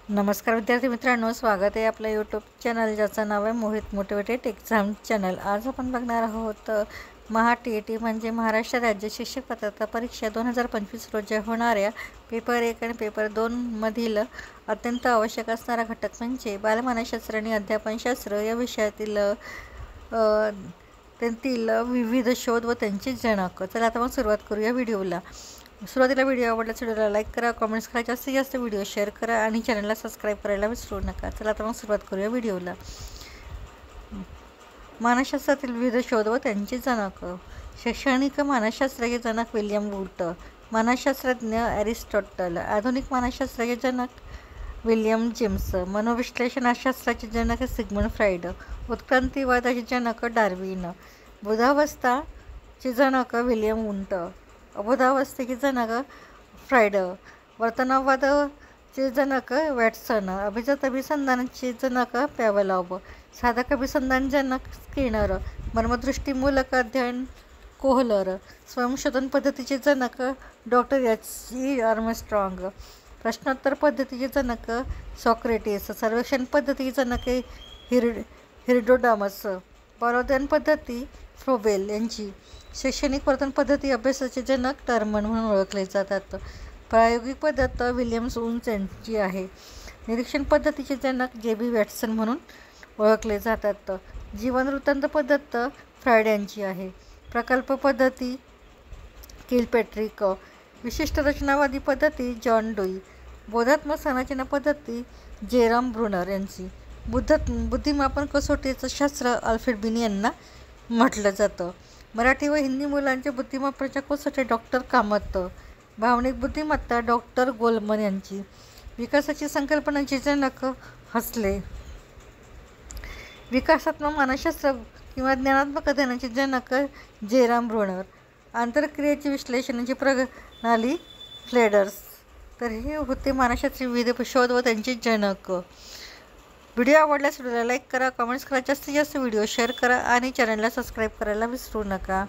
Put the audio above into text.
नमस्कार विद्यार्थी मित्रांनो, स्वागत आहे आपल्या यूट्यूब चॅनल ज्याचं नाव आहे मोहित मोटिवेटेड एक्झाम चॅनल। आज आपण बघणार आहोत महा-TET म्हणजे महाराष्ट्र राज्य शिक्षक पात्रता परीक्षा 2025 रोजी होणाऱ्या पेपर 1 आणि पेपर 2 मधील अत्यंत आवश्यक असणारा घटक म्हणजे बालमानसशास्त्र आणि अध्यापनशास्त्र या विषयातील त्यांतील विविध शोध व त्यांचे जनक। चला आता मग सुरुवात करूया व्हिडिओला। सुरुवातीला व्हिडिओ आवडल्यास व्हिडिओला लाईक करा, कमेंट्स करा, जास्तीत जास्त व्हिडिओ शेअर करा आणि चॅनलला सबस्क्राईब करायला विसरू नका। चला आता मग सुरुवात करूया व्हिडिओला। मानसशास्त्रातील विविध शोध व त्यांचे जनक। शैक्षणिक मानसशास्त्राचे जनक विल्यम वूड, मानसशास्त्रज्ञ ॲरिस्टॉटल, आधुनिक मानसशास्त्राचे जनक विल्यम जेम्स, मनोविश्लेषणशास्त्राचे जनक सिग्मंड फ्राइड, उत्क्रांतिवादाचे जनक डार्विन, बुधावस्थाचे जनक विल्यम वुंट, अबोधावस्थेचे जनक फ्राइड, वर्तनवादाचे जनक वॅटसन, अभिजात अभिसंधानाचे जनक पॅवलॉव, साधक अभिसंधान जनक स्किनर, मर्मदृष्टीमूलक अध्ययन कोहलर, स्वयंशोधन पद्धतीचे जनक डॉक्टर H.E. आर्मस्ट्रॉंग, प्रश्नोत्तर पद्धतीचे जनक सॉक्रेटिस, सर्वेक्षण पद्धतीचे जनक हिरडोडामस, पॉलोध्यान पद्धती फ्रोबेल यांची, शैक्षणिक वर्तन पद्धती अभ्यासाचे जनक टर्मन म्हणून ओळखले जातात, प्रायोगिक पद्धत विल्यम्स वुंट यांची आहे, निरीक्षण पद्धतीचे जनक J.B. वॅटसन म्हणून ओळखले जातात, जीवन वृत्तांत पद्धत फ्राइड यांची आहे, प्रकल्प पद्धती किलपॅट्रिक, विशिष्ट रचनावादी पद्धती जॉन डुई, बोधात्मक संरचना पद्धती जेरॉम ब्रुनर यांची, बुद्धिमापन कसोटीचं शास्त्र अल्फ्रेड बिनी यांना म्हटलं जातं, मराठी व हिंदी मुलांच्या बुद्धिमत्तेच्या कसोटी डॉक्टर कामत, भावनिक बुद्धिमत्ता डॉक्टर गोलमन यांची, विकासाची संकल्पनांचे जनक हसले, विकासात्मक मानसशास्त्र किंवा ज्ञानात्मक अध्ययनाचे जनक जेरॉम ब्रुनर, आंतरक्रियेचे विश्लेषणाची प्रणाली फ्लेडर्स। तर हे होते मानसशास्त्री विविध शोध व त्यांचे जनक। व्हिडिओ आवडल्यास व्हिडिओला लाईक करा, कमेंट्स करा, जास्तीत जास्त व्हिडिओ शेअर करा आणि चॅनलला सबस्क्राईब करायला विसरू नका।